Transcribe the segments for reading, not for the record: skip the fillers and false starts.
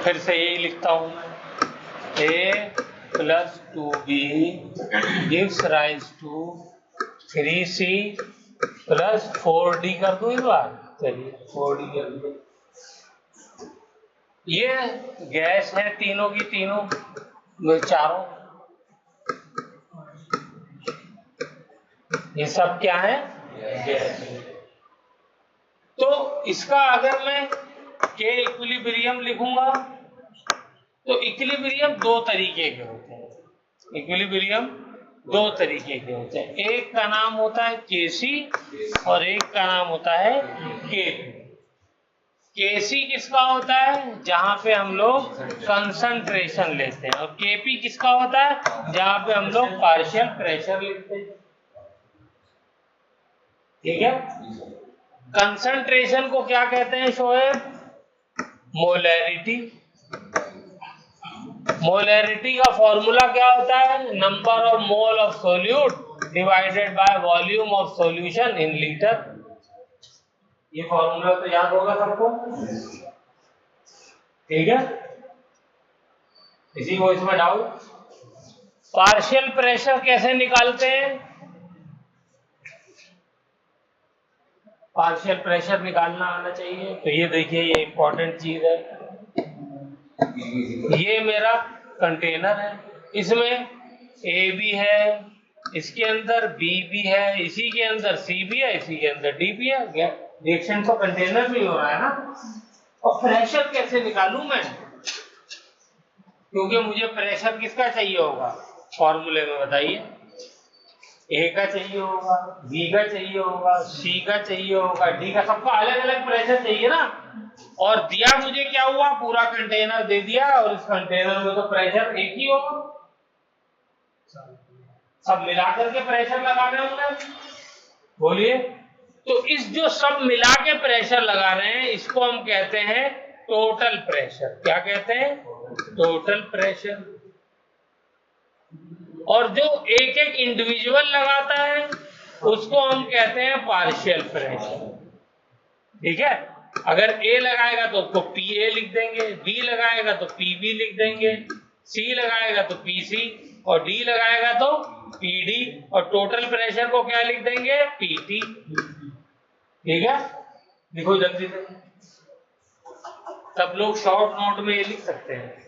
फिर से यही लिखता हूं मैं, A plus 2B gives rise to 3C plus 4D कर दूं इस बार। चलिए 4D कर दूं। ये गैस है तीनों की तीनों, चारों, ये सब क्या है? गैस। तो इसका अगर मैं के इक्विलिब्रियम लिखूंगा तो इक्विलिब्रियम दो तरीके के होते हैं। इक्विलिब्रियम दो तरीके के होते हैं, एक का नाम होता है केसी और एक का नाम होता है केपी। केसी किसका होता है? जहां पे हम लोग कंसंट्रेशन लेते हैं, और केपी किसका होता है? जहां पे हम लोग पार्शियल प्रेशर लेते हैं। ठीक है। कंसंट्रेशन को क्या कहते हैं शोएब? मोलैरिटी। मोलैरिटी का फॉर्मूला क्या होता है? Number of mole of solute divided by volume of solution in litre. ये फॉर्मूला तो याद होगा सबको, ठीक है। किसी को इसमें डाउट? पार्शियल प्रेशर कैसे निकालते हैं? पार्शियल प्रेशर निकालना आना चाहिए। तो ये देखिए, ये इंपॉर्टेंट चीज है। ये मेरा कंटेनर है, इसमें ए भी है, इसके अंदर बी भी है, इसी के अंदर सी भी है, इसी के अंदर डी भी है। रिएक्शन तो कंटेनर में ही हो रहा है ना। और प्रेशर कैसे निकालूं मैं? क्योंकि मुझे प्रेशर किसका चाहिए होगा फॉर्मूले में, बताइए। ए का चाहिए होगा, बी का चाहिए होगा, सी का चाहिए होगा, डी का, सबका अलग अलग प्रेशर चाहिए ना। और दिया मुझे क्या हुआ? पूरा कंटेनर दे दिया, और इस कंटेनर में तो प्रेशर एक ही होगा। सब मिलाकर के प्रेशर लगा रहे होंगे, बोलिए। तो इस जो सब मिला के प्रेशर लगा रहे हैं, इसको हम कहते हैं टोटल प्रेशर। क्या कहते हैं? Total pressure. और जो एक एक इंडिविजुअल लगाता है उसको हम कहते हैं पार्शियल प्रेशर। ठीक है। अगर ए लगाएगा तो उसको पी ए लिख देंगे, बी लगाएगा तो पी बी लिख देंगे, सी लगाएगा तो पी सी, और डी लगाएगा तो पी डी, और टोटल प्रेशर को क्या लिख देंगे? P T. ठीक है। लिखो जल्दी से, सब लोग शॉर्ट नोट में ये लिख सकते हैं।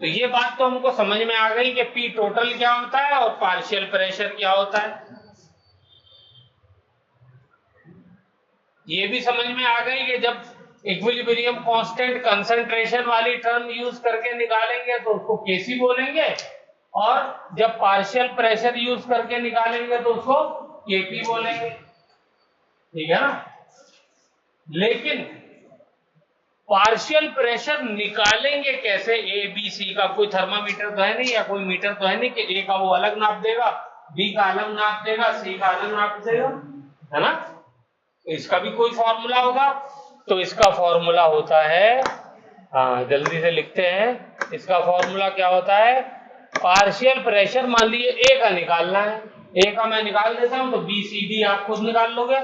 तो ये बात तो हमको समझ में आ गई कि पी टोटल क्या होता है और पार्शियल प्रेशर क्या होता है। ये भी समझ में आ गई कि जब इक्विलिब्रियम कांस्टेंट कंसंट्रेशन वाली टर्म यूज करके निकालेंगे तो उसको केसी बोलेंगे, और जब पार्शियल प्रेशर यूज करके निकालेंगे तो उसको केपी बोलेंगे। ठीक है ना। लेकिन पार्शियल प्रेशर निकालेंगे कैसे? ए बी सी का कोई थर्मामीटर तो है नहीं, या कोई मीटर तो है नहीं कि ए का वो अलग नाप देगा, बी का अलग नाप देगा, सी का अलग नाप देगा, है ना। तो इसका भी कोई फॉर्मूला होगा। तो इसका फॉर्मूला होता है, हाँ जल्दी से लिखते हैं, इसका फॉर्मूला क्या होता है? पार्शियल प्रेशर, मान लीजिए ए का निकालना है, ए का मैं निकाल देता हूं, तो बी सी डी आप खुद निकाल लोगे।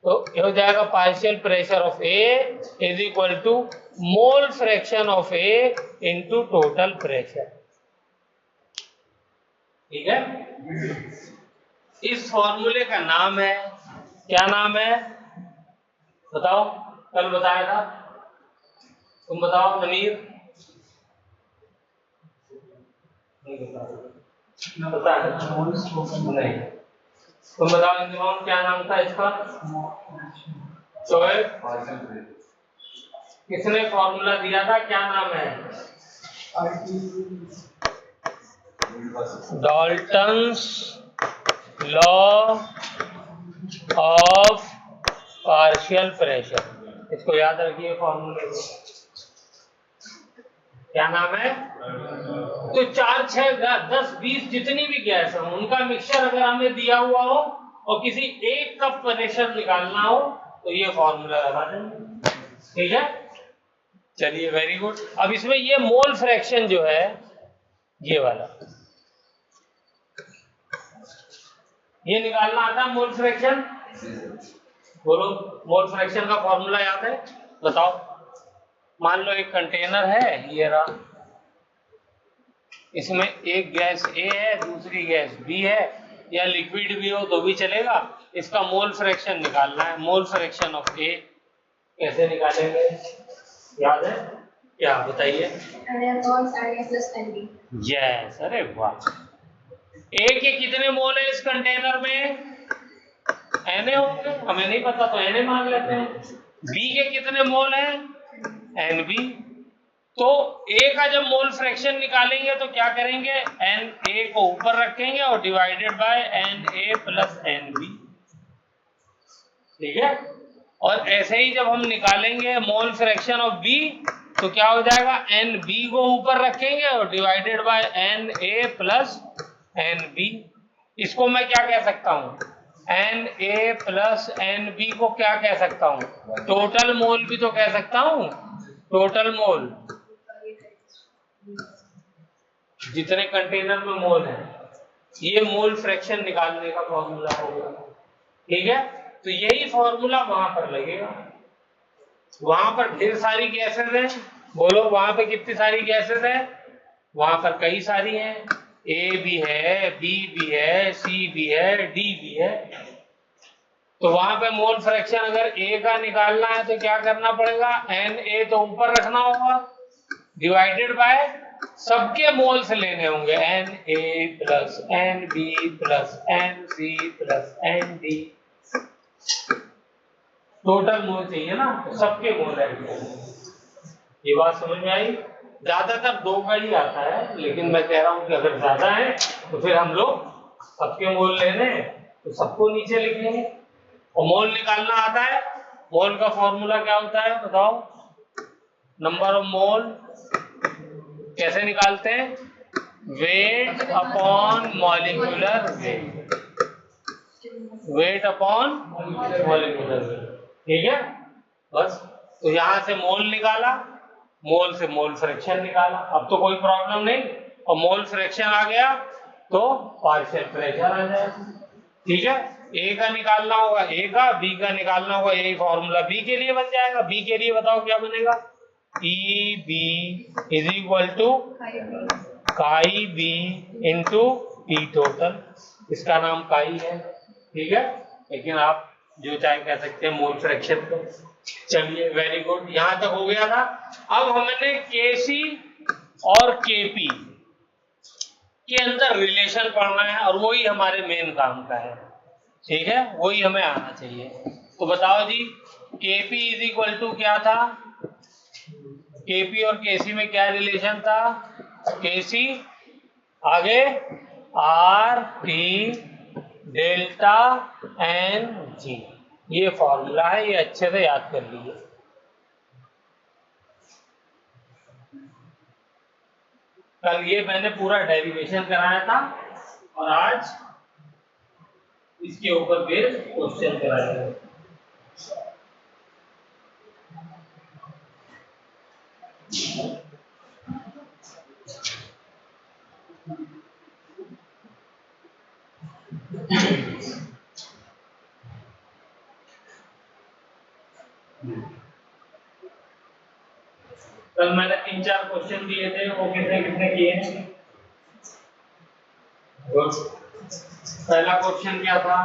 तो ये हो जाएगा partial pressure of A is equal to mole fraction of A into total pressure. ठीक है। इस फॉर्मूले का नाम है, क्या नाम है बताओ? कल बताया था, तुम बताओ नमीर। नहीं बता नहीं, तुम बताओ इंतजाम, क्या नाम था इसका? शोएब, किसने फॉर्मूला दिया था, क्या नाम है? Dalton's law of partial pressure. इसको याद रखिए फॉर्मूले को। क्या नाम है? तो 4, 6, 10, 20 जितनी भी गैस है उनका मिक्सचर अगर हमें दिया हुआ हो और किसी एक कप प्रेशर निकालना हो तो ये फॉर्मूला लगा देंगे। ठीक है। चलिए वेरी गुड। अब इसमें ये मोल फ्रैक्शन जो है, ये वाला, ये निकालना आता है मोल फ्रैक्शन। बोलो, मोल फ्रैक्शन का फॉर्मूला याद है? बताओ। मान लो एक कंटेनर है, ये रहा, इसमें एक गैस ए है, दूसरी गैस बी है, या लिक्विड भी हो तो भी चलेगा। इसका मोल फ्रैक्शन निकालना है, मोल फ्रैक्शन ऑफ ए। कैसे निकालेंगे, याद है? क्या बताइए? यस, अरे वाह। ए के कितने मोल है इस कंटेनर में? एन होंगे, हमें नहीं पता तो एन मान लेते हैं। बी के कितने मोल हैं? N B. तो ए का जब मोल फ्रैक्शन निकालेंगे तो क्या करेंगे? एन ए को ऊपर रखेंगे और divided by N A plus N B. ठीक है। और ऐसे ही जब हम निकालेंगे मोल फ्रैक्शन ऑफ बी तो क्या हो जाएगा? एन बी को ऊपर रखेंगे और divided by N A plus N B. इसको मैं क्या कह सकता हूं? N A plus N B को क्या कह सकता हूं? टोटल मोल भी तो कह सकता हूं। टोटल मोल, जितने कंटेनर में मोल है, ये मोल फ्रैक्शन निकालने का फॉर्मूला होगा। ठीक है। तो यही फॉर्मूला वहां पर लगेगा। वहां पर ढेर सारी गैसेस हैं। बोलो, वहां पे कितनी सारी गैसेस हैं? वहां पर कई सारी हैं। ए भी है, बी भी है, सी भी है, डी भी है। तो वहां पे मोल फ्रैक्शन अगर ए का निकालना है तो क्या करना पड़ेगा? एन ए तो ऊपर रखना होगा, डिवाइडेड बाय सबके मोल्स लेने होंगे, N A plus N B plus N C plus N D. Total mole चाहिए ना, तो सबके मोल है। ये बात समझ में आई? ज्यादातर दो का ही आता है, लेकिन मैं कह रहा हूं कि अगर ज्यादा है तो फिर हम लोग सबके मोल लेने तो सबको नीचे लिखेंगे। और मोल निकालना आता है? मोल का फॉर्मूला क्या होता है बताओ? नंबर ऑफ मोल कैसे निकालते हैं? Weight upon molecular weight, weight upon molecular weight. ठीक है। बस, तो यहां से मोल निकाला, मोल से मोल फ्रैक्शन निकाला, अब तो कोई प्रॉब्लम नहीं। और मोल फ्रैक्शन आ गया तो पार्शियल प्रेशर आ जाएगा। ठीक है। ए का निकालना होगा ए का, बी का निकालना होगा, यही फॉर्मूला बी के लिए बन जाएगा। बी के लिए बताओ क्या बनेगा? E B is equal to chi B into P total. इसका नाम काई है। ठीक है। लेकिन आप जो चाहे कह सकते हैं मोल फ्रैक्शन को। चलिए, वेरी गुड, यहां तक हो गया था। अब हमने केसी और केपी के अंदर रिलेशन पढ़ना है, और वही हमारे मेन काम का है। ठीक है, वही हमें आना चाहिए। तो बताओ जी, केपी इज इक्वल टू क्या था? केपी और केसी में क्या रिलेशन था? केसी आगे R T delta N G, ये फॉर्मूला है, ये अच्छे से याद कर लीजिए। कल ये मैंने पूरा डेरिवेशन कराया था, और आज इसके ऊपर बेस क्वेश्चन कराया। कल मैंने 3-4 क्वेश्चन दिए थे, वो कितने कितने किए हैं? पहला क्वेश्चन क्या था?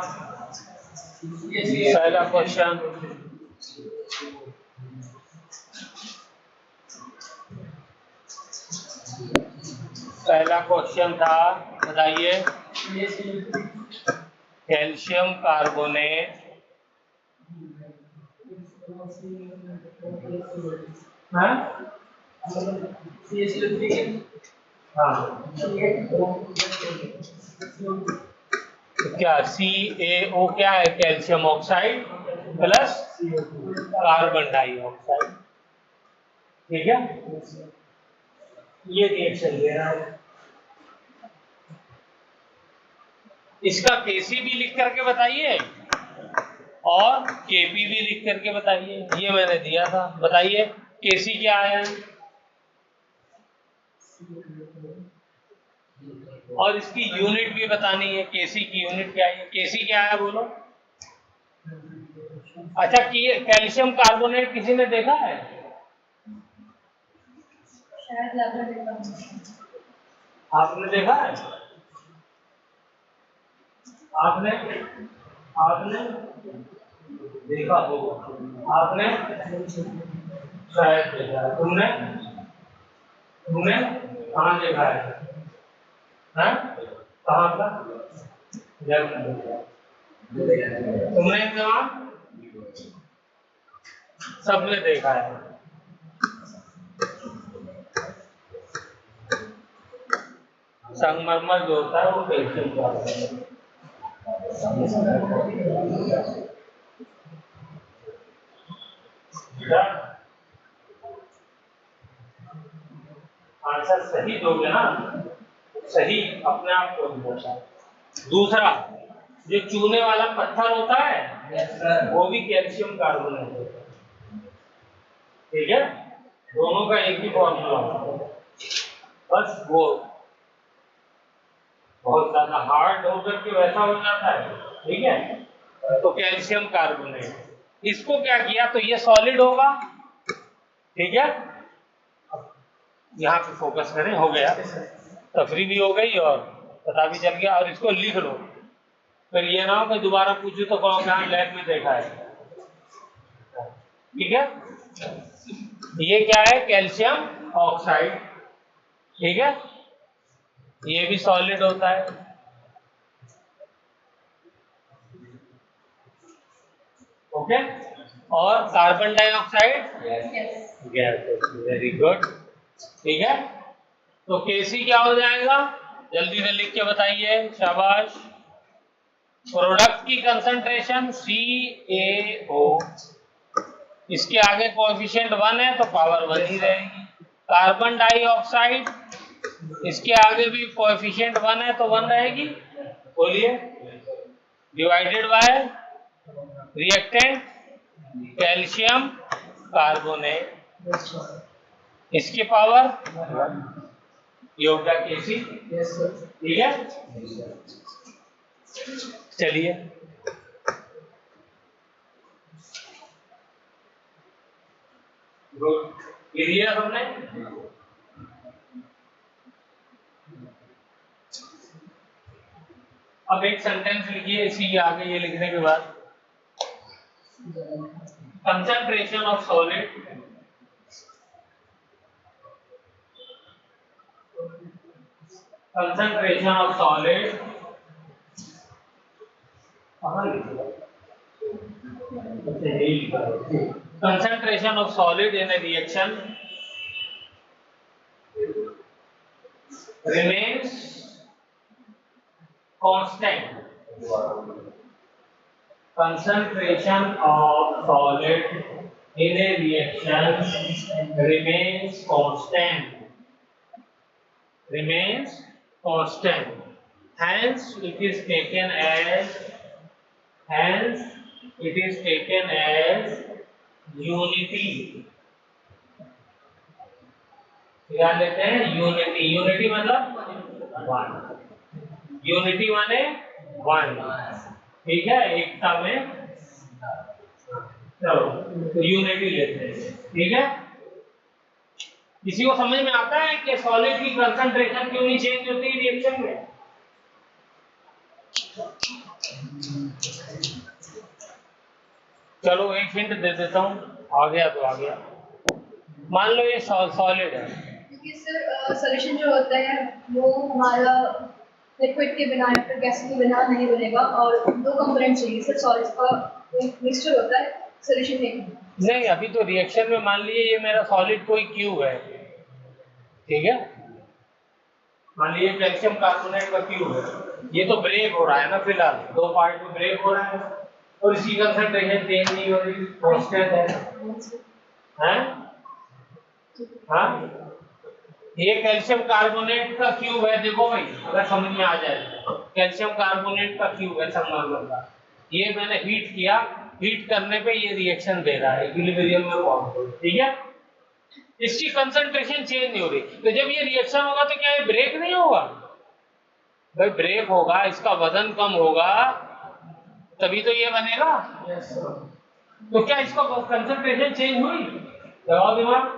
पहला क्वेश्चन था, बताइए। कैल्शियम कार्बोनेट हाँ? तो क्या CaO क्या है? Calcium oxide plus carbon dioxide. ठीक है, ये रिएक्शन दे रहा है। इसका केसी भी लिख करके बताइए और केपी भी लिख करके बताइए। ये मैंने दिया था, बताइए केसी क्या आया है? और इसकी यूनिट भी बतानी है। केसी की यूनिट क्या है? केसी क्या है बोलो? अच्छा, कैल्शियम कार्बोनेट किसी ने देखा है? शायद लैब में देखा हूं। आपने देखा है? आपने आपने देखा होगा, आपने शायद देखा है। तुमने तुमने कहाँ देखा है? हैं? कहाँ था? लैब में देखा। तुमने जवाब सबने देखा है। संगमरमर जो होता है वो कैल्शियम कार्बोनेट। आंसर सही दोगे ना, सही अपने आप को बोलता है। दूसरा, जो चूने वाला पत्थर होता है वो भी कैल्शियम कार्बोनेट होता है। ठीक है, दोनों का एक ही फॉर्मूला होता है, बस वो बहुत ज्यादा हार्ड होकर के वैसा हो जाता है। ठीक है, तो कैल्शियम कार्बोनेट, इसको क्या किया तो ये सॉलिड होगा। ठीक है, यहाँ पे फोकस करें, हो गया, तफरी भी हो गई और पता भी चल गया। और इसको लिख लो, फिर ये ना हो कि दोबारा पूछू तो कहो कि हाँ लैब में देखा है। ठीक है, ये क्या है? Calcium oxide. ठीक है, ये भी सॉलिड होता है। ओके, और carbon dioxide gas. Very good. ठीक है, तो केसी क्या हो जाएगा? जल्दी से लिख के बताइए, शाबाश। प्रोडक्ट की कंसंट्रेशन CaO, इसके आगे कोएफिशिएंट 1 है तो पावर 1 ही रहेगी। कार्बन डाइऑक्साइड, इसके आगे भी कोएफिशिएंट 1 है तो 1 रहेगी। बोलिए, divided by reactant calcium carbonate, इसकी पावर ये होगा केसी। ठीक है, चलिए ये दिया हमने। अब एक सेंटेंस लिखिए इसी के आगे, ये लिखने के बाद, concentration of solid concentration of solid concentration of solid in a reaction remains constant. Concentration of solid in a reaction remains constant. Remains constant. Hence it is taken as unity. क्या लेते हैं? यूनिटी। यूनिटी मतलब one. Unity माने one. ठीक है, एकता में। चलो तो यूनिटी लेते हैं। ठीक है, किसी को समझ में आता है कि सॉलिड की कंसंट्रेशन क्यों नहीं चेंज होती रिएक्शन में? चलो एक हिंट दे देता हूँ, आ गया तो आ गया। मान लो ये सॉलिड है, क्योंकि सर सॉल्यूशन जो होता है वो हमारा लिक्विड के बिना या फिर गैस के बिना नहीं बनेगा, और दो कंपोनेंट चाहिए सर, सॉलिड्स का मिक्सचर होता है, सॉल्यूशन नहीं। अभी तो रिएक्शन में मान लीजिए ये मेरा सॉलिड कोई क्यूब है। ठीक है, मान लीजिए कैल्शियम कार्बोनेट का क्यूब है, ये तो ब्रेक हो रहा है ना, फिलहाल दो पार्ट में ब्रेक हो रहा है और इसकी कंसंट्रेशन चेंज नहीं हो रही, कांस्टेंट है। हाँ, ये कैल्शियम कार्बोनेट का क्यूब है। देखो भाई, अगर समझ में आ जाए, कैल्शियम कार्बोनेट का क्यूब है संगमरमर का, ये मैंने हीट किया, हीट करने पे ये रिएक्शन दे रहा है इक्विलिब्रियम में फॉर्म। ठीक है, इसकी कंसंट्रेशन चेंज नहीं हो रही, तो जब ये रिएक्शन होगा तो क्या ये ब्रेक नहीं होगा? भाई ब्रेक होगा, इसका वजन कम होगा, तभी तो ये बनेगा। तो क्या इसका कंसंट्रेशन चेंज हुई? लगाओ दिमाग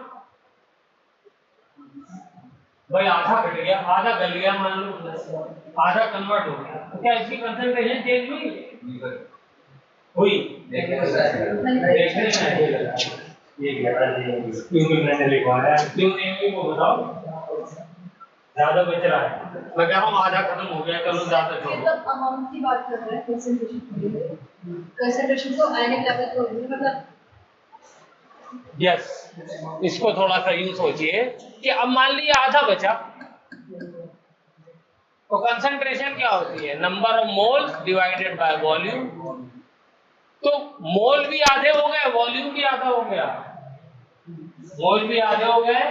भाई, आधा घट गया, आधा गल गया, मान लो आधा कन्वर्ट हो गया, तो क्या इसकी कंसंट्रेशन चेंज हुई? हुई? देखने में ये क्योंकि मैंने लिखवाया, क्यों नहीं हुई वो बताओ। ज्यादा बच रहा है, मैं कह रहा हूँ आधा खत्म हो गया, चलो ज्यादा छोड़ो। मतलब अमाउंट की बात कर रहे हैं, कंसंट्रेशन को आयनिक लेवल को मतलब यस, इसको थोड़ा सा यूं सोचिए कि अब मान लिया आधा बचा, तो कंसंट्रेशन क्या होती है? Number of moles divided by volume. तो मोल भी आधे हो गए, वॉल्यूम भी आधा हो गया, मोल भी आधे हो गए,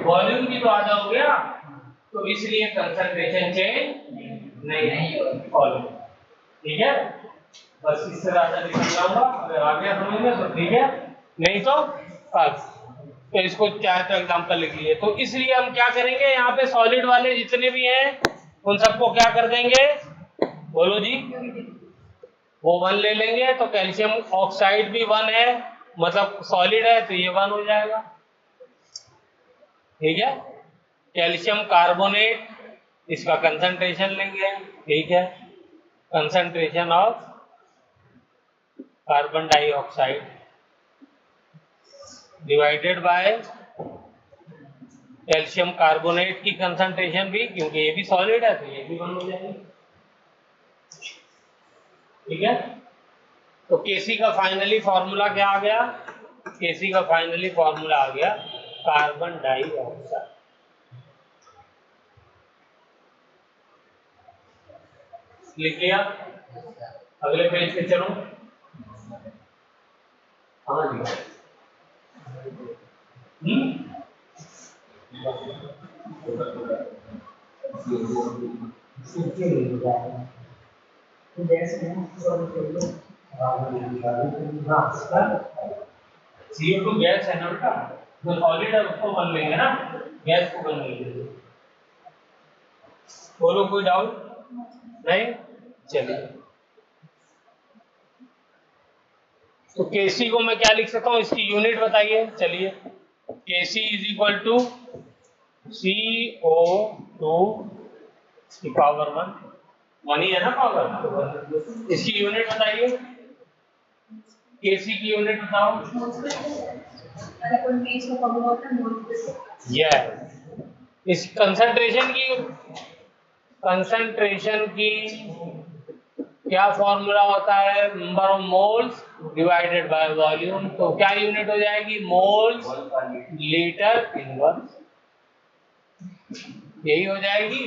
वॉल्यूम भी तो आधा हो गया, तो इसलिए कंसंट्रेशन चेंज नहीं फॉलो। ठीक है, बस इससे ज्यादा निकल जाऊंगा, अगर आ गया समझ में तो ठीक है, नहीं तो बस। तो इसको चाहे तो एग्जांपल लिख लिए। तो इसलिए हम क्या करेंगे, यहाँ पे सॉलिड वाले जितने भी हैं उन सबको क्या कर देंगे, बोलो जी, वो 1 ले लेंगे। तो कैल्शियम ऑक्साइड भी 1 है, मतलब सॉलिड है, तो ये 1 हो जाएगा। ठीक है, कैल्शियम कार्बोनेट, इसका कंसंट्रेशन लेंगे। ठीक है, concentration of carbon dioxide divided by calcium carbonate की कंसंट्रेशन भी, क्योंकि ये भी सॉलिड है तो ये भी 1 हो जाएगी। ठीक है, तो केसी का फाइनली फॉर्मूला क्या आ गया? केसी का फाइनली फॉर्मूला आ गया कार्बन डाइऑक्साइड। लिख लिया? अगले पेज पे चलो। हाँ जी। CO2 गैस है ना बेटा, जो सॉलिड है उसको बन लेंगे ना, गैस को बन लेंगे। बोलो, कोई डाउट नहीं? चलिए, तो केसी को मैं क्या लिख सकता हूँ, इसकी यूनिट बताइए। चलिए, केसी इज इक्वल टू CO2 की पावर 1 ही है ना पावर। इसकी यूनिट बताइए, केसी की यूनिट बताओ। यस, इस कंसंट्रेशन की क्या फॉर्मूला होता है? Number of moles divided by volume. तो क्या यूनिट हो जाएगी? मोल्स लीटर इनवर्स, यही हो जाएगी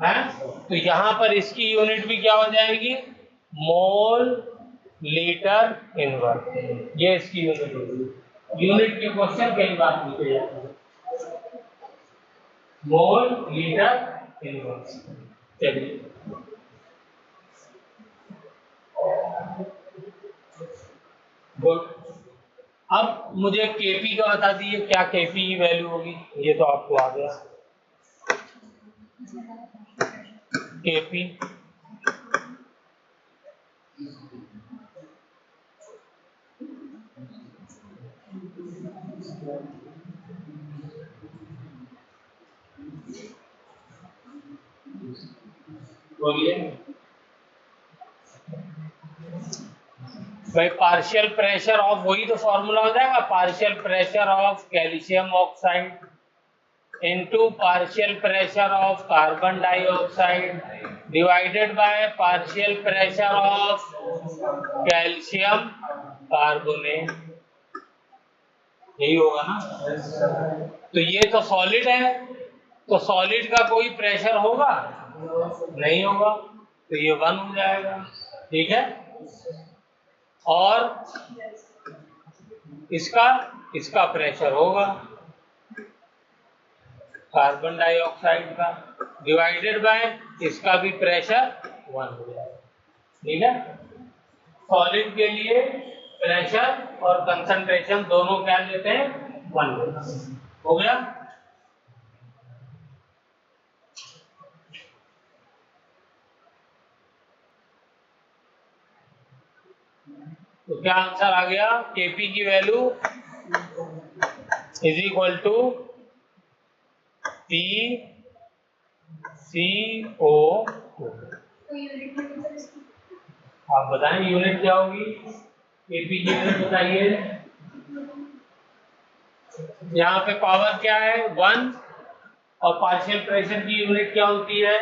है। तो यहां पर इसकी यूनिट भी क्या हो जाएगी? मोल लीटर इनवर्स, ये इसकी यूनिट होगी। यूनिट के क्वेश्चन कई बार पूछे जाते हैं, मोल लीटर इनवर्स। चलिए, गुड। अब मुझे केपी का बता दीजिए, क्या केपी की वैल्यू होगी? ये तो आपको आ गया, केपी बोलिए भाई। पार्शियल प्रेशर ऑफ, वही तो फॉर्मूला हो जाएगा, partial pressure of calcium oxide into partial pressure of carbon dioxide divided by partial pressure of calcium carbonate, यही होगा ना। तो ये तो सॉलिड है, तो सॉलिड का कोई प्रेशर होगा नहीं होगा, तो ये 1 हो जाएगा। ठीक है, और इसका इसका प्रेशर होगा कार्बन डाइऑक्साइड का, डिवाइडेड बाय इसका भी प्रेशर 1 हो जाएगा। ठीक है, सॉलिड के लिए प्रेशर और कंसंट्रेशन दोनों क्या लेते हैं? 1 हो गया। तो क्या आंसर आ गया? Kp की value is equal to PCO। तो यूनिट में मतलब इसकी आप बताएं यूनिट क्या होगी? Kp की यूनिट बताइए। यहाँ पे पावर क्या है? 1। और पार्शियल प्रेशर की यूनिट क्या होती है?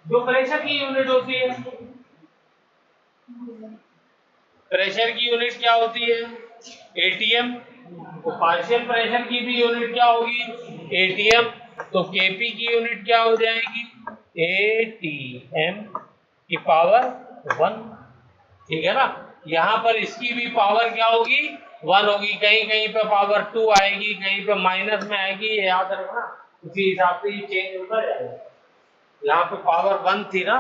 जो प्रेशर की यूनिट होती है। प्रेशर की यूनिट क्या होती है? एटीएम। तो पार्शियल प्रेशर की भी यूनिट क्या होगी? एटीएम। तो केपी की यूनिट क्या हो जाएगी? एटीएम की पावर 1। ठीक है ना? यहाँ पर इसकी भी पावर क्या होगी? 1 होगी। कहीं कहीं पे पावर 2 आएगी, कहीं पे माइनस में आएगी, ये याद रखना। उसी हिसाब से ये चेंज होता जाएगा। यहाँ पे पावर 1 थी ना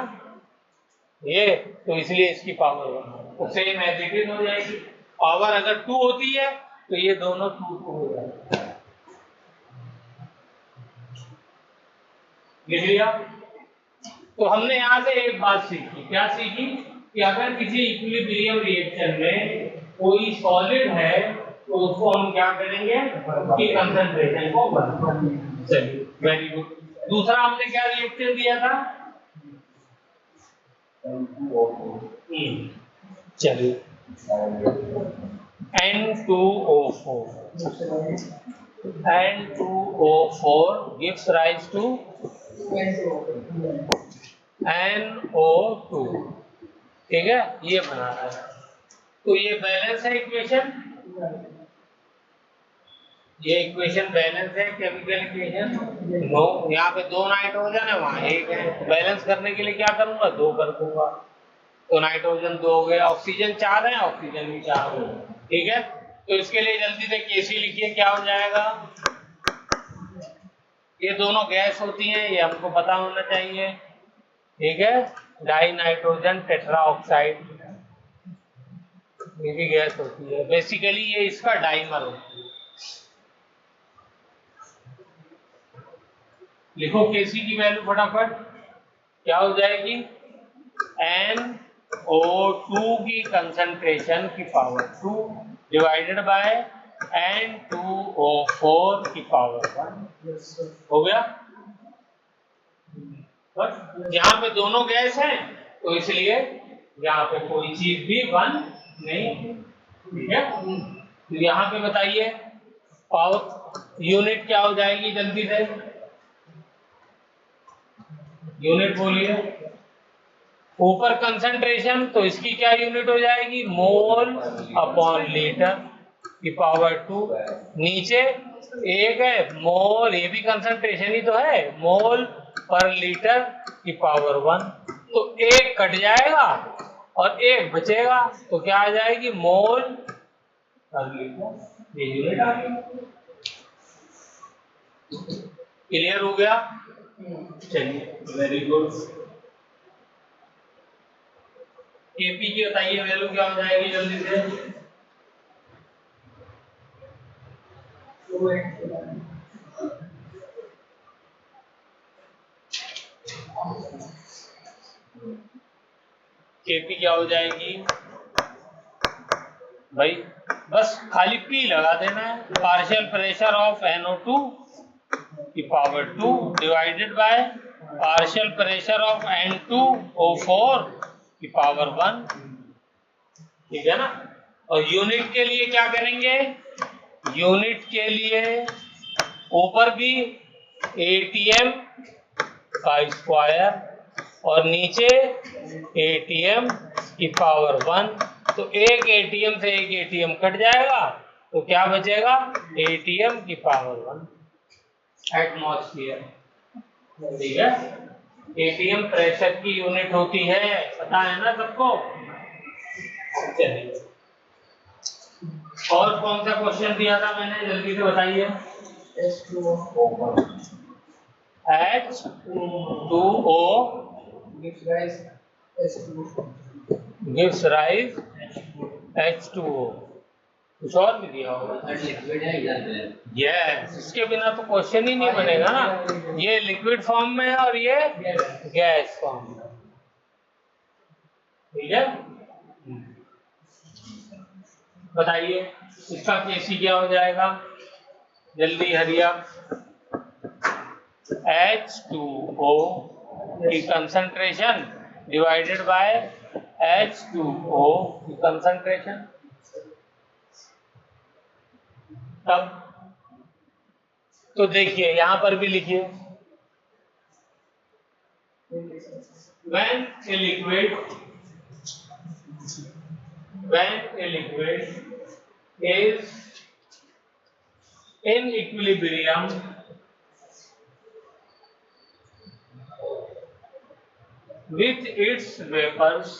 ये, तो इसलिए इसकी पावर 1 तो सेम एज इट इज हो जाएगी। पावर अगर 2 होती है तो ये दोनों 2 हो जाएगा। लिख लिया? तो हमने यहाँ से एक बात सीखी। क्या सीखी? कि अगर किसी इक्विलिब्रियम रिएक्शन में कोई सॉलिड है तो उसको हम क्या करेंगे? उसकी कंसंट्रेशन को बढ़ाएंगे। चलिए, वेरी गुड। दूसरा हमने क्या रिएक्शन दिया था? चलिए, N2O4 gives rise to NO2। ठीक है, ये बना रहा है। तो ये बैलेंस है इक्वेशन। ये इक्वेशन बैलेंस है, केमिकल इक्वेशन। नो, यहाँ पे 2 नाइट्रोजन है, वहाँ 1 है। बैलेंस करने के लिए क्या करूंगा? 2 कर दूंगा। तो नाइट्रोजन 2 हो गए, ऑक्सीजन 4 है, ऑक्सीजन भी 4 हो गए। ठीक है, तो इसके लिए जल्दी से केसी लिखिए। क्या हो जाएगा? ये दोनों गैस होती हैं, ये हमको पता होना चाहिए। ठीक है, डाई नाइट्रोजन टेट्रा ऑक्साइड, ये भी गैस होती है। बेसिकली ये इसका डाइमर होती है। लिखो केसी की वैल्यू फटाफट। क्या हो जाएगी? NO2 की कंसंट्रेशन की पावर 2 डिवाइडेड बाय N2O4 की पावर 1। हो गया? बस यहाँ पे दोनों गैस हैं तो इसलिए यहाँ पे कोई चीज भी 1 नहीं। ठीक है, तो यहाँ पे बताइए पावर यूनिट क्या हो जाएगी? जल्दी से यूनिट बोलिए। ऊपर कंसंट्रेशन, तो इसकी क्या यूनिट हो जाएगी? मोल अपॉन लीटर की पावर 2। नीचे एक है मोल, ये भी कंसंट्रेशन ही तो है, मोल पर लीटर की पावर 1। तो एक कट जाएगा और एक बचेगा, तो क्या आ जाएगी? मोल पर लीटर। ये यूनिट आ गई। क्लियर हो गया? चलिए, वेरी गुड। केपी की बताइए वैल्यू क्या हो जाएगी? जल्दी से। केपी क्या हो जाएगी भाई? बस खाली पी लगा देना है। पार्शियल प्रेशर ऑफ NO2 की power 2 divided by partial pressure of N2O4 की पावर 1। ठीक है ना? और यूनिट के लिए क्या करेंगे? यूनिट के लिए ऊपर भी ATM का स्क्वायर और नीचे ATM की पावर 1। तो एक ATM से एक ATM कट जाएगा, तो क्या बचेगा? ATM की पावर 1 एटमॉस्फेयर। ठीक है, ATM प्रेशर की यूनिट होती है, पता है ना सबको? चलिए, और कौन सा क्वेश्चन दिया था मैंने? जल्दी से बताइए। H2O gives rise H2O। कुछ और भी दिया होगा? यस, इसके बिना तो क्वेश्चन ही नहीं बनेगा ना। ये लिक्विड फॉर्म में है और ये गैस फॉर्म में। ठीक है, बताइए इसका केसी क्या हो जाएगा, जल्दी हरिया। H2O की कंसंट्रेशन डिवाइडेड बाय H2O की कंसंट्रेशन। तब तो देखिए यहां पर भी लिखिए, when a liquid is in equilibrium with its vapors,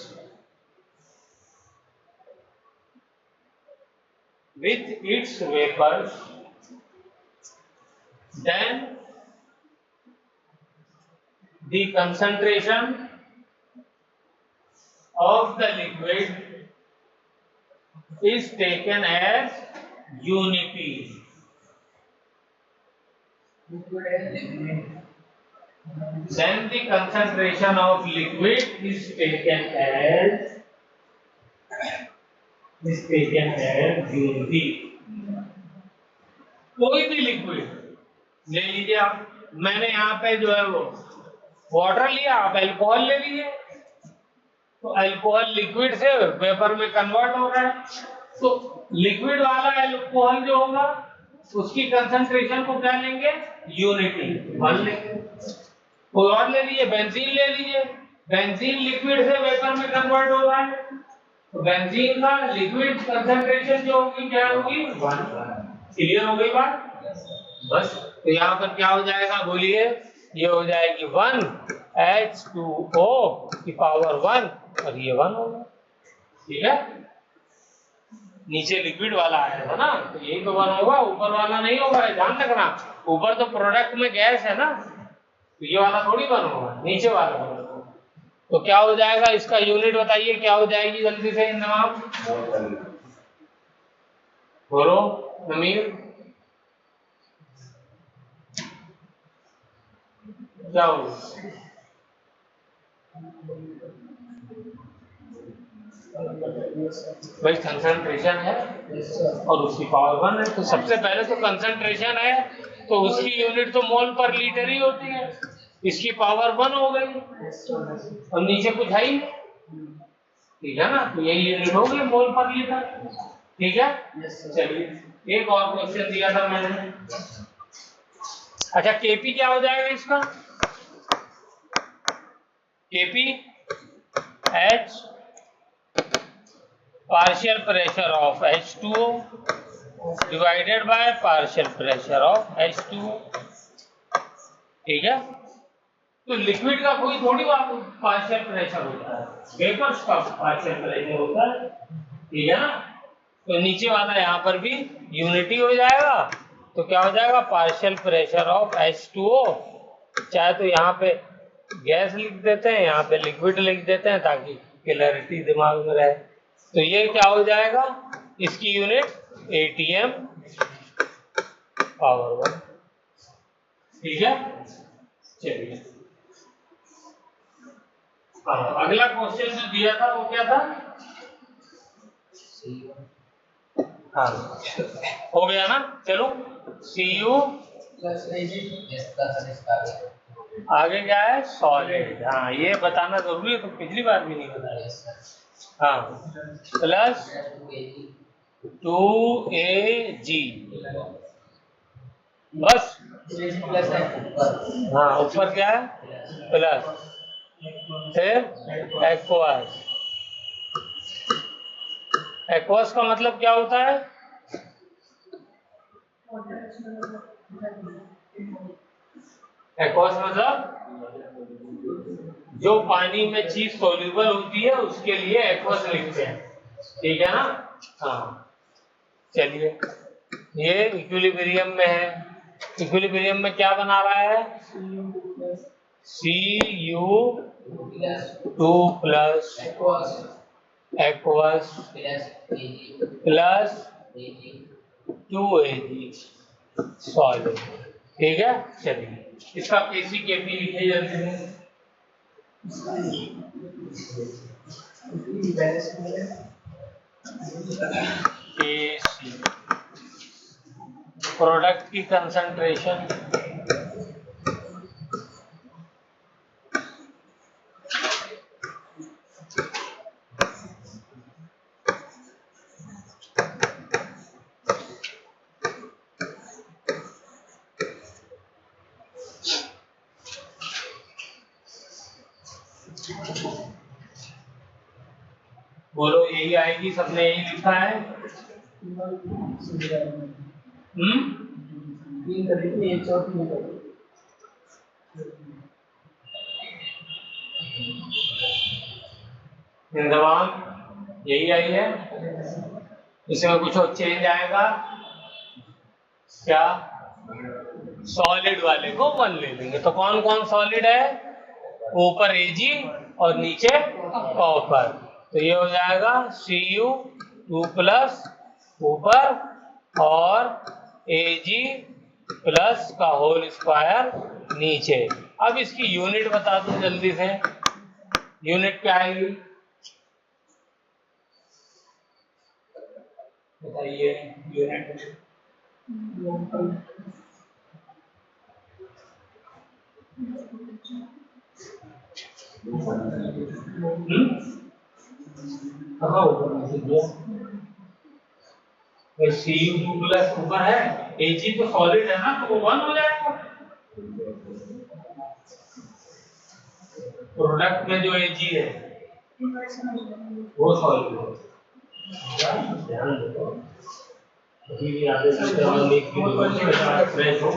then the concentration of the liquid is taken as unity. Then the concentration of liquid is taken as unity. कोई भी लिक्विड ले लीजिए आप, मैंने यहाँ पे जो है वो वाटर लिया, आप अल्कोहल ले लीजिए, तो अल्कोहल लिक्विड से वेपर में कन्वर्ट हो रहा है, तो लिक्विड वाला अल्कोहल जो होगा उसकी कंसंट्रेशन को क्या लेंगे, यूनिटी 1 लेंगे। कोई और ले लीजिए, बेंजीन ले लीजिए, बेंजीन लिक्विड से वेपर में कन्वर्ट हो रहा है, तो बेंजीन का लिक्विड कंसंट्रेशन जो होगी क्या होगी 1। क्लियर हो गई बात? बस तो यहाँ पर क्या हो जाएगा बोलिए, ये हो जाएगी 1 H2O की पावर 1 और ये 1 होगा। ठीक है, नीचे लिक्विड वाला आया था ना, तो यही तो 1 होगा, ऊपर वाला नहीं होगा, ध्यान रखना। ऊपर तो प्रोडक्ट में गैस है ना, तो ये वाला थोड़ी 1 होगा, नीचे वाला होगा। तो क्या हो जाएगा, इसका यूनिट बताइए क्या हो जाएगी, जल्दी से नवाब बोलो नमीर, क्या होगा? भाई कंसंट्रेशन है और उसकी पावर 1 है, तो सबसे पहले तो कंसंट्रेशन है तो उसकी यूनिट तो मोल पर लीटर ही होती है, इसकी पावर 1 हो गई और नीचे कुछ है ही, ठीक है ना, तो यही यूनिट हो गई मोल पर लीटर। ठीक है, चलिए एक और क्वेश्चन दिया था मैंने। अच्छा केपी क्या हो जाएगा इसका, KP H partial pressure of H2O divided by partial pressure of H2O। ठीक है, तो लिक्विड का कोई थोड़ी पार्शियल प्रेशर होता है, वेपर्स का पार्शियल प्रेशर होता है। ठीक है ना, तो नीचे वाला यहाँ पर भी यूनिटी हो जाएगा, तो क्या हो जाएगा, पार्शियल प्रेशर ऑफ H2O, चाहे तो यहाँ पे गैस लिख देते हैं, यहाँ पे लिक्विड लिख देते हैं ताकि क्लैरिटी दिमाग में रहे। तो ये क्या हो जाएगा, इसकी यूनिट ATM पावर 1। ठीक है, चलिए अगला क्वेश्चन जो दिया था वो क्या था, हाँ हो गया ना, चलो Cu आगे क्या है, सॉलिड। हाँ ये बताना जरूरी है, तो पिछली बार भी नहीं बताया। हाँ प्लस 2Ag बस, हाँ ऊपर क्या है प्लस, फिर एक्वस। एक्वस का मतलब क्या होता है, एक्वस मतलब जो पानी में चीज सोल्यूबल होती है उसके लिए एक्वस लिखते हैं। ठीक है ना, हाँ चलिए ये इक्विलिब्रियम में है, इक्विलिब्रियम में क्या बना रहा है, Cu2 plus aqueous plus 2Ag solid. ठीक है, चलिए इसका केसी केपी लिखे जल्दी से। Kc प्रोडक्ट की कंसंट्रेशन बोलो, यही आएगी, सबने यही लिखा है। जवाब यही आई है। इसमें कुछ और चेंज आएगा क्या? सॉलिड वाले को 1 ले लेंगे। तो कौन कौन सॉलिड है? ऊपर Ag और नीचे कॉपर। तो ये हो जाएगा Cu2 प्लस ऊपर और Ag प्लस का होल स्क्वायर नीचे। अब इसकी यूनिट बता दूं जल्दी से। यूनिट क्या आएगी बताइए? यूनिट कहाँ ऊपर मैसेज दिया? Cu2 प्लस ऊपर है, Ag तो सॉलिड है ना, तो वो 1 हो जाएगा। प्रोडक्ट में जो Ag है वो सॉलिड है। ध्यान दो, अभी भी आधे घंटे और एक की फ्रेश हो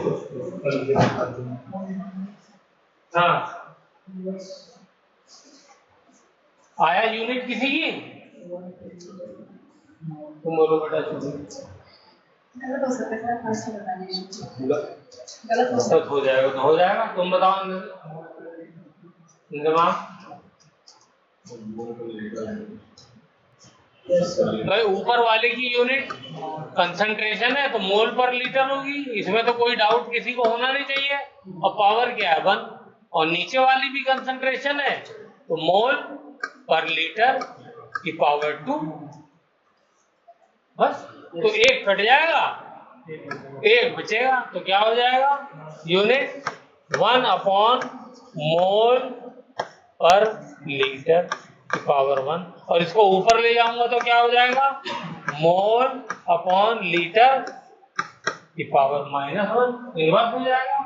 हाँ। आया यूनिट किसी की? तुम बोलो बेटा। गलत हो जाएगा तो हो जाएगा। तुम बताओ भाई, ऊपर वाले की यूनिट कंसंट्रेशन है तो मोल पर लीटर होगी, इसमें तो कोई डाउट किसी को होना नहीं चाहिए। और पावर क्या है? 1। और नीचे वाली भी कंसंट्रेशन है तो मोल पर लीटर की पावर 2। बस, तो एक कट जाएगा, एक बचेगा, तो क्या हो जाएगा? यूनिट 1 मोल पर लीटर की पावर 1। और इसको ऊपर ले जाऊंगा तो क्या हो जाएगा? मोल अपॉन लीटर की पावर -1। रिवर्स हो जाएगा।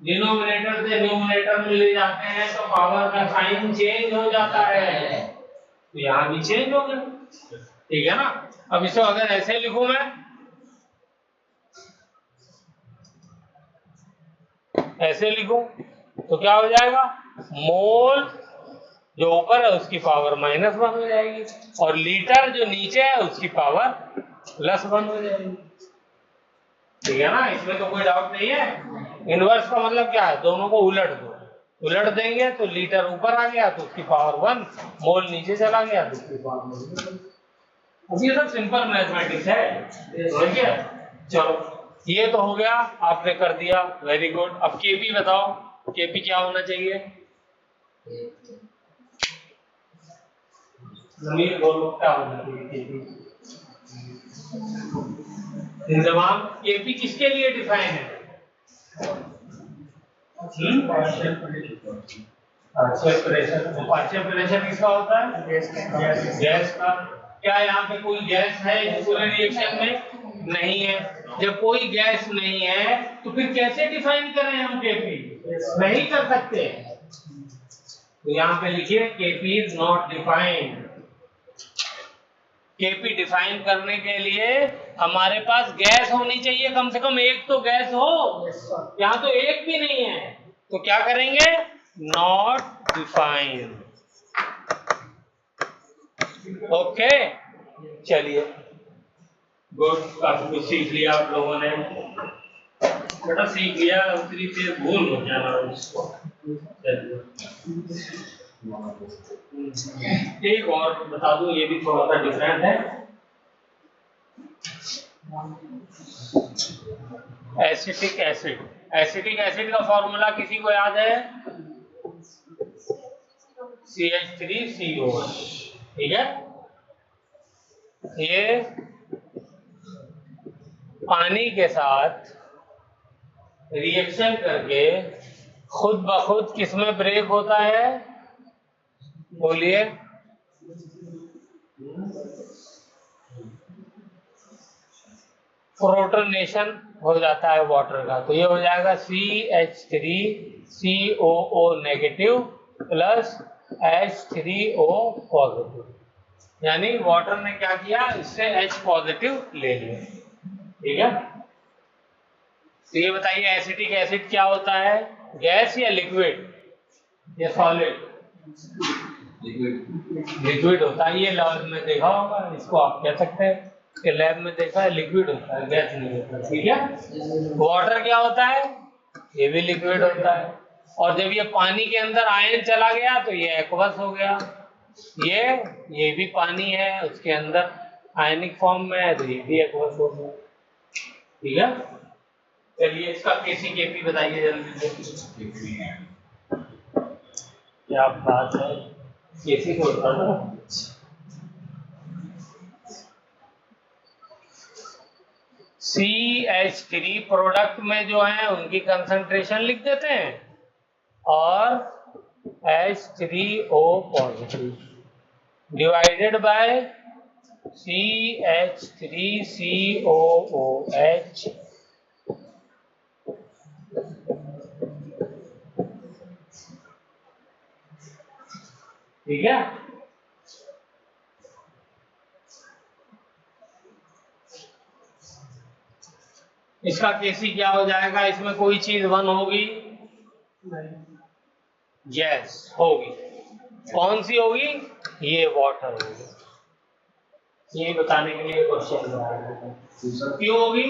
डिनोमिनेटर से न्यूमरेटर में ले जाते हैं तो पावर का साइन चेंज हो जाता है, तो यहाँ भी चेंज हो गया। ठीक है ना? अब इसको अगर ऐसे लिखूं मैं, ऐसे लिखूं तो क्या हो जाएगा? मोल जो ऊपर है उसकी पावर -1 हो जाएगी और लीटर जो नीचे है उसकी पावर +1 हो जाएगी। ठीक है ना? इसमें तो कोई डाउट नहीं है। इनवर्स का मतलब क्या है? दोनों को उलट दो। उलट देंगे तो लीटर ऊपर आ गया तो उसकी पावर 1, मोल नीचे चला गया तो उसकी पावर 1। अब ये सब सिंपल मैथमेटिक्स है, समझ गया? चलो, ये तो हो गया, आपने कर दिया, वेरी गुड। अब केपी बताओ, केपी क्या होना चाहिए? जमीन बोलो क्या होना चाहिए? जवाब केपी किसके लिए डिफाइन है? Partial pressure. पार्शियल प्रेशर किसका होता है? गैस का। क्या यहाँ पे कोई गैस है इस पूरे रिएक्शन में? नहीं है। जब कोई गैस नहीं है तो फिर कैसे डिफाइन करें हम केपी? नहीं कर सकते। तो यहाँ पे लिखिए KP is not defined. KP define करने के लिए हमारे पास गैस होनी चाहिए, कम से कम एक तो गैस हो। यहाँ तो एक भी नहीं है, तो क्या करेंगे? Not defined. ओके, चलिए, गुड। काफी कुछ सीख लिया आप लोगों ने। बेटा सीख लिया, उतनी देर भूल हो जाना उसको। एक और बता दूं, ये भी थोड़ा सा डिफरेंट है। Acetic acid. एसिटिक एसिड का फॉर्मूला किसी को याद है? CH3COH। ठीक है? ये पानी के साथ रिएक्शन करके खुद ब खुद किसमें ब्रेक होता है? बोलिए। प्रोटोनेशन हो जाता है वाटर का, तो ये हो जाएगा CH3COO negative plus H3O positive, यानी वाटर ने क्या किया, इससे H पॉजिटिव ले लिया। ठीक है, तो ये बताइए एसिटिक एसिड क्या होता है, गैस या लिक्विड या सॉलिड? लिक्विड होता है, ये लैब में देखा होगा, इसको आप कह सकते हैं कि लैब में देखा है, लिक्विड होता है, गैस नहीं होता। ठीक है, वाटर क्या होता है, ये भी लिक्विड होता है, और जब ये पानी के अंदर आयन चला गया तो ये एक्वस हो गया। ये भी पानी है, उसके अंदर आयनिक फॉर्म में है, तो ये भी एक्वस हो गया। ठीक है, चलिए इसका केसी केपी बताइए जल्दी से। क्या बात है, केसी को बताना। CH3 प्रोडक्ट में जो है उनकी कंसंट्रेशन लिख देते हैं, और H3O positive divided by CH3COOH। ठीक है, इसका केसी क्या हो जाएगा, इसमें कोई चीज वन होगी? यस होगी। कौन सी होगी? ये वाटर होगी। ये बताने के लिए क्वेश्चन बनाया। क्यों होगी?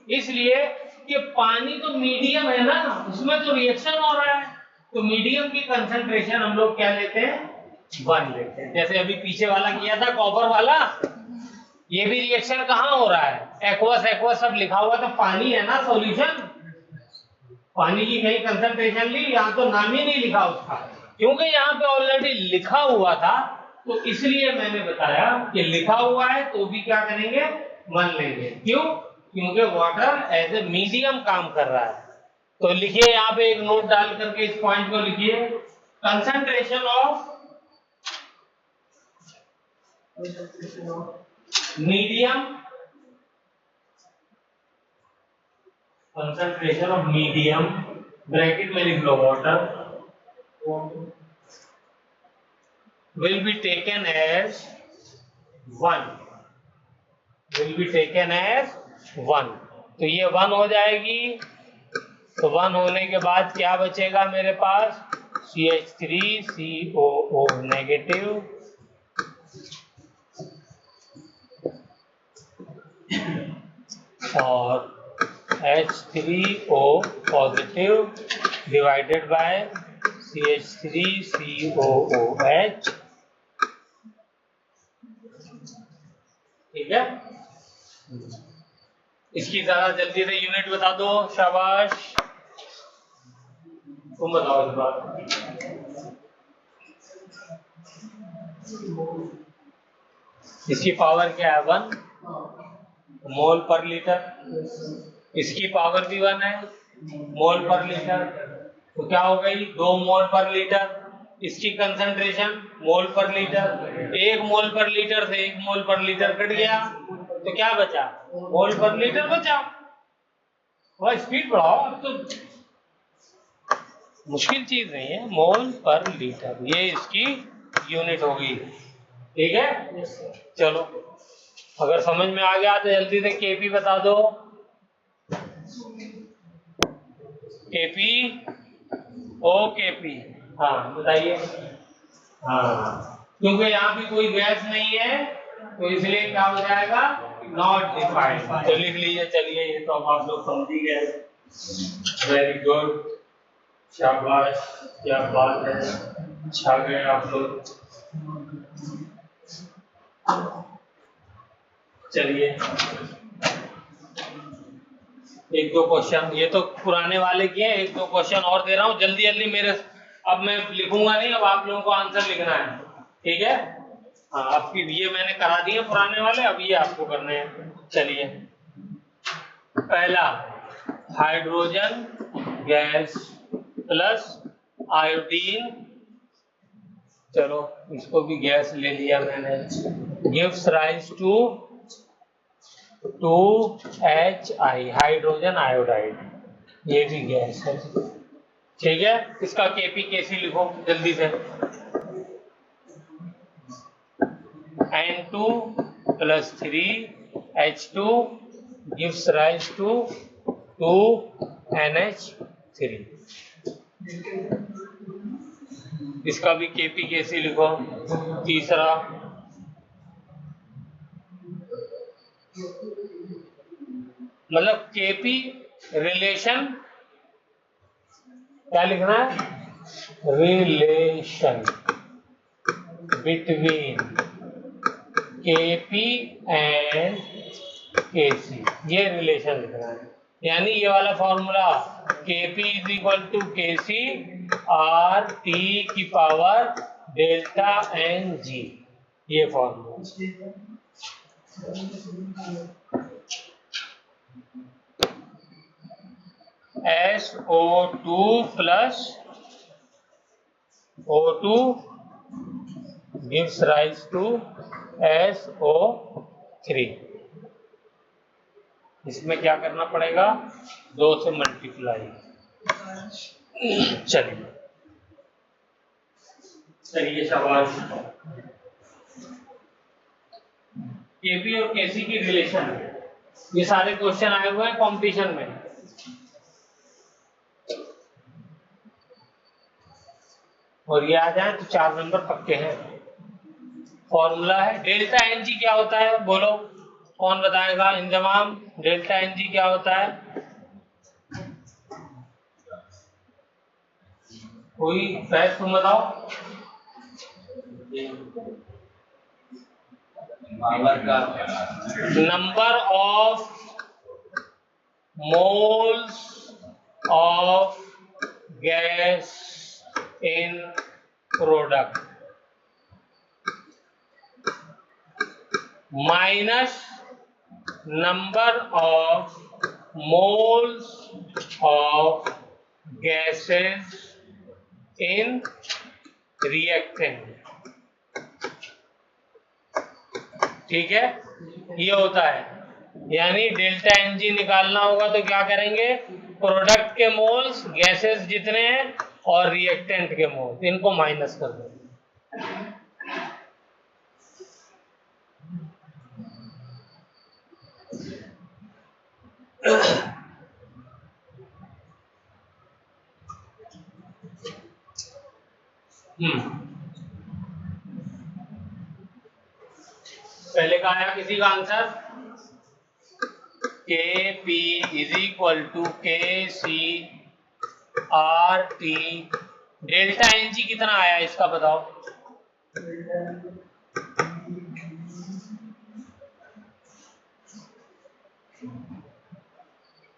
इसलिए कि पानी तो मीडियम है ना, उसमें तो रिएक्शन हो रहा है, तो मीडियम की कंसंट्रेशन हम लोग क्या लेते हैं, 1 लेते हैं। जैसे अभी पीछे वाला किया था कॉपर वाला, ये भी रिएक्शन कहाँ हो रहा है, एक्वस एक्वस सब लिखा हुआ, तो पानी है ना सॉल्यूशन, पानी की कहीं कंसंट्रेशन ली, यहाँ तो नाम ही नहीं लिखा उसका, क्योंकि यहाँ पे ऑलरेडी लिखा हुआ था, तो इसलिए मैंने बताया कि लिखा हुआ है तो भी क्या करेंगे, मान लेंगे। क्यों? क्योंकि वाटर एज ए मीडियम काम कर रहा है। तो लिखिए यहाँ पे एक नोट डाल करके इस पॉइंट को लिखिए, concentration of medium, concentration of medium bracket में लिख लो water, will be taken as 1, will be taken as 1। तो ये 1 हो जाएगी, तो 1 होने के बाद क्या बचेगा मेरे पास, CH3COO नेगेटिव और H3O positive divided by CH3COOH। ठीक है, इसकी जरा जल्दी से यूनिट बता दो, शाबाश, तुम बताओ इस बार। इसकी पावर क्या है, 1 मोल पर लीटर, इसकी पावर भी 1 है, मोल पर लीटर, तो क्या हो गई, 2 मोल पर लीटर। इसकी कंसंट्रेशन मोल पर लीटर, 1 मोल पर लीटर से 1 मोल पर लीटर कट गया, तो क्या बचा, मोल पर लीटर बचा। और स्पीड बढ़ाओ, अब तो मुश्किल चीज नहीं है, मोल पर लीटर, ये इसकी यूनिट होगी। ठीक है, चलो अगर समझ में आ गया तो जल्दी से केपी बता दो, केपी ओ केपी, हाँ बताइए। हाँ, क्योंकि यहाँ भी कोई गैस नहीं है तो इसलिए क्या हो जाएगा, नॉट डिफाइंड। तो लिख लीजिए, चलिए ये तो अब आप लोग समझ ही गए, वेरी गुड, शाबाश, क्या बात है, छा गए आप लोग। चलिए 1-2 क्वेश्चन, ये तो पुराने वाले किए, 1-2 क्वेश्चन और दे रहा हूँ, जल्दी जल्दी मेरे, अब मैं लिखूंगा नहीं, अब आप लोगों को आंसर लिखना है। ठीक है, हाँ, आपकी ये मैंने करा दिए पुराने वाले, अब ये आपको करने हैं। चलिए पहला हाइड्रोजन गैस प्लस आयोडीन, चलो इसको भी गैस ले लिया मैंने, gives rise to 2HI, hydrogen iodide, ये भी गैस है। ठीक है, इसका Kp Kc लिखो जल्दी से। N2 plus 3H2 gives rise to 2NH3, इसका भी Kp Kc लिखो। तीसरा मतलब Kp रिलेशन, क्या लिखना है, relation between Kp and Kc, ये रिलेशन लिखना है। यानी ये वाला formula Kp is equal to Kc R T की पावर डेल्टा एन जी, ये formula. SO2 plus O2 gives rise to SO3, इसमें क्या करना पड़ेगा, 2 से मल्टीप्लाई। चलिए शाबाश। केपी और केसी की रिलेशन, ये सारे क्वेश्चन आए हुए हैं कंपटीशन में। और ये आ जाए तो 4 नंबर पक्के हैं। फॉर्मूला है डेल्टा एन जी, क्या होता है बोलो, कौन बताएगा इंजमाम, डेल्टा एन जी क्या होता है? कोई फैक्ट तुम बताओ। Number of moles of gas in product minus number of moles of gases in reactant. ठीक है, ये होता है। यानी डेल्टा एन जी निकालना होगा तो क्या करेंगे, प्रोडक्ट के मोल्स, गैसेस जितने हैं और रिएक्टेंट के मोल्स, इनको माइनस कर देंगे। पहले का आया किसी का answer, Kp is equal to Kc R T, delta N G कितना आया इसका बताओ।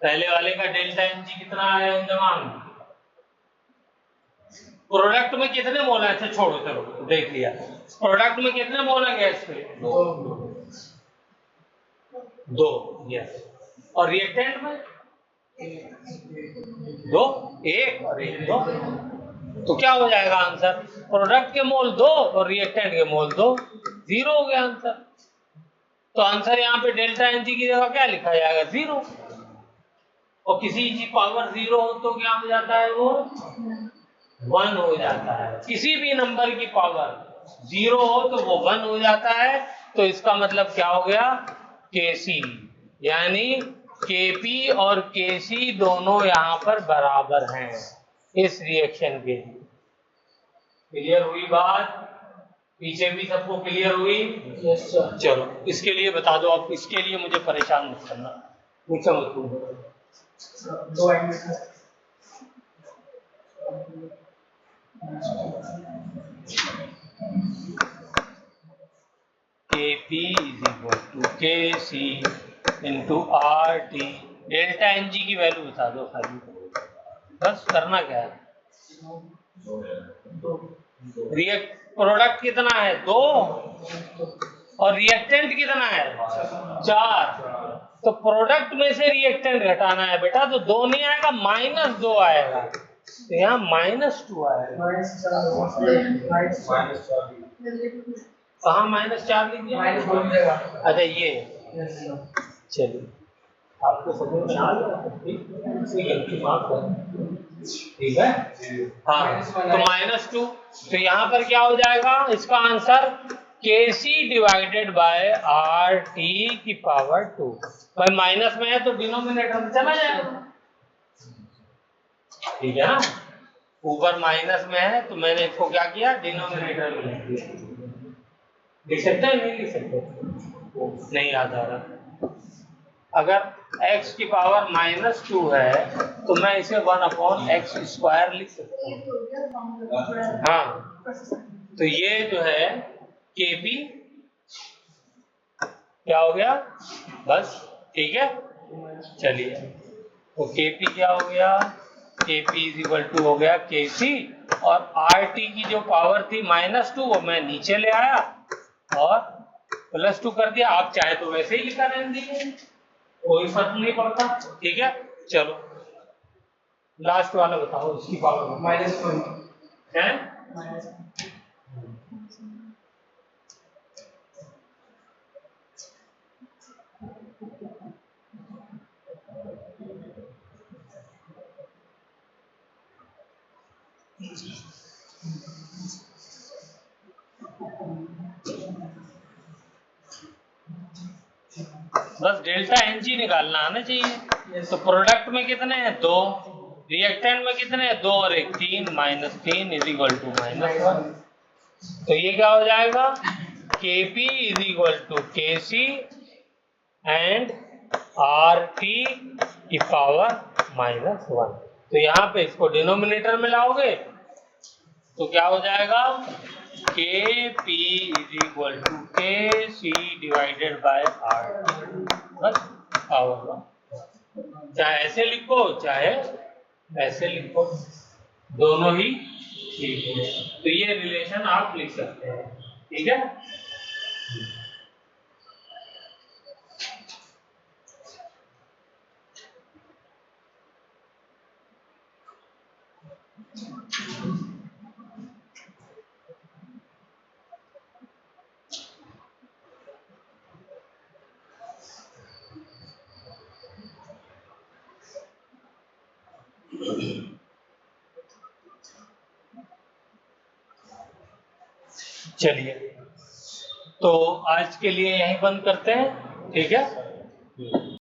पहले वाले का डेल्टा एन जी कितना आया इंजमाम, प्रोडक्ट में कितने मोल है, अच्छा छोड़ो चलो देख लिया, प्रोडक्ट में कितने मोल है गैस पे, 2, यस। और रिएक्टेंट में 2, 1 और 1, 2, तो क्या हो जाएगा आंसर, प्रोडक्ट के मोल 2 और रिएक्टेंट के मोल 2, 0 हो गया आंसर। तो आंसर यहाँ पे डेल्टा एन जी की जगह क्या लिखा जाएगा, 0। और किसी की पावर 0 हो तो क्या हो जाता है, वो 1 हो जाता है। किसी भी नंबर की पावर 0 हो तो वो 1 हो जाता है। तो इसका मतलब क्या हो गया, Kc, यानी Kp और Kc दोनों यहाँ पर बराबर हैं इस रिएक्शन के लिए। क्लियर हुई बात, पीछे भी सबको क्लियर हुई? Yes sir. चलो इसके लिए बता दो, अब इसके लिए मुझे परेशान मत करना, नीचे मत कूदो। Kp is equal to Kc into RT, delta N G की वैल्यू बता दो खाली, बस करना क्या है। प्रोडक्ट कितना है, 2 और रिएक्टेंट कितना है, 4। तो प्रोडक्ट में से रिएक्टेंट घटाना है बेटा, तो 2 नहीं आएगा, -2 आएगा, तो यहाँ -2 आएगा। कहाँ -4 लिख दिया? अच्छा ये, चलिए आपको समझ में आ गया, ठीक है। हाँ तो -2, तो यहाँ पर क्या हो जाएगा इसका answer, Kc divided by RT की पावर 2। भाई माइनस में है तो डिनोमिनेटर में चला जाएगा, ठीक है ना। ऊपर माइनस में है तो मैंने इसको क्या किया, डिनोमिनेटर में लिख दिया। लिख सकते हैं, नहीं लिख सकते, नहीं याद आ रहा। अगर x की पावर -2 है तो मैं इसे 1/x² लिख सकता हूँ। हाँ तो ये जो है Kp क्या हो गया, बस ठीक है। चलिए तो Kp क्या हो गया, Kp = हो गया Kc, और RT की जो पावर थी -2 वो मैं नीचे ले आया और +2 कर दिया। आप चाहे तो वैसे ही लिखा रहने दीजिए, कोई फर्क नहीं पड़ता, ठीक है। चलो लास्ट वाला बताओ, इसकी पावर -1 है। बस डेल्टा Ng निकालना आना चाहिए। तो प्रोडक्ट में कितने हैं, 2, रिएक्टेंट में कितने हैं, 2 और 1, 3, -3 = -1। तो ये क्या हो जाएगा, Kp = Kc एंड RT की पावर -1। तो यहाँ पे इसको डिनोमिनेटर में लाओगे तो क्या हो जाएगा, Kp = Kc divided by RT, बस पावर 1। चाहे ऐसे लिखो चाहे ऐसे लिखो, दोनों ही ठीक है। तो ये रिलेशन आप लिख सकते हैं, ठीक है। चलिए तो आज के लिए यहीं बंद करते हैं, ठीक है।